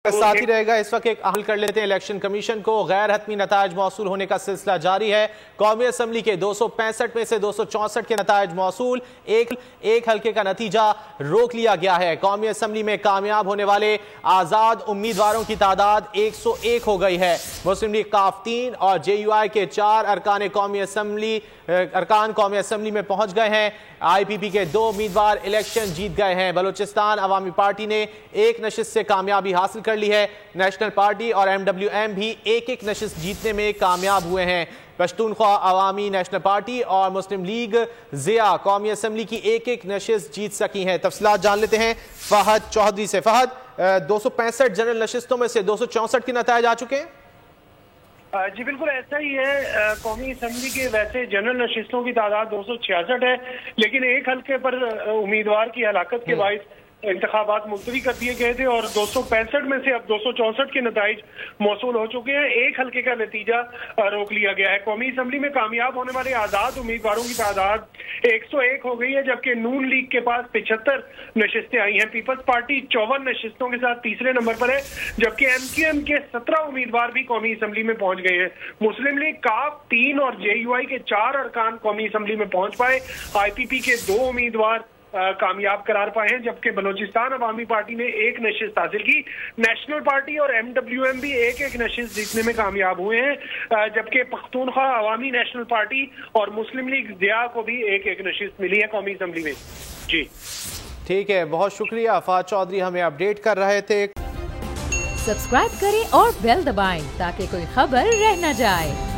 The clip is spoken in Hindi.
साथ ही रहेगा। इस वक्त एक अहल कर लेते हैं इलेक्शन कमीशन को। गैर हतमी नतायज मौसूल होने का सिलसिला जारी है। कौमी असम्बली के 265 में से 264 के नतायज मौसूल, एक हल्के का नतीजा रोक लिया गया है। कौमी असम्बली में कामयाब होने वाले आजाद उम्मीदवारों की तादाद 101 हो गई है। मुस्लिम लीग काफ 3 और JUI के 4 अरकान कौमी असम्बली में पहुंच गए हैं। IPP के 2 उम्मीदवार इलेक्शन जीत गए हैं। बलूचिस्तान अवामी पार्टी ने एक नशिस्त से कामयाबी हासिल कर ली है। नेशनल पार्टी और MWM भी एक नशिस्त जीतने में कामयाब हुए हैं। पश्तूनख्वा अवामी नेशनल पार्टी और मुस्लिम लीग ज़िया कौमी असम्बली की एक नशिस्त जीत सकी हैं। तफसीलात जान लेते हैं फहद चौधरी से। फहद, 265 जनरल नशिस्तों में से 264 के नतायज आ चुके हैं। जी बिल्कुल ऐसा ही है। कौमी असम्बली के वैसे जनरल नशिस्तों की तादाद 266 है, लेकिन एक हल्के पर उम्मीदवार की हलाकत के बायस इंतखाबात मुलतवी कर दिए गए थे और 265 में से अब 264 के नताइज मौसूल हो चुके हैं। एक हल्के का नतीजा रोक लिया गया है। कौमी असम्बली में कामयाब होने वाले आजाद उम्मीदवारों की तादाद 101 हो गई है, जबकि नून लीग के पास 75 नशिस्तें आई हैं। पीपल्स पार्टी 54 नशिस्तों के साथ तीसरे नंबर पर है, जबकि MQM के 17 उम्मीदवार भी कौमी असम्बली में पहुंच गए हैं। मुस्लिम लीग काफ 3 और JUI के 4 अरकान कौमी असम्बली में पहुंच पाए। IPP के 2 उम्मीदवार कामयाब करार पाए हैं, जबकि बलूचिस्तान अवामी पार्टी ने एक नशिस्त हासिल की। नेशनल पार्टी और MWM भी एक नशिस्त जीतने में कामयाब हुए हैं, जबकि पख्तूनख्वा अवामी नेशनल पार्टी और मुस्लिम लीग ज़िया को भी एक नशिस्त मिली है कौमी असम्बली में। जी ठीक है, बहुत शुक्रिया। फहद चौधरी हमें अपडेट कर रहे थे। सब्सक्राइब करें और बेल दबाएं ताकि कोई खबर रह न जाए।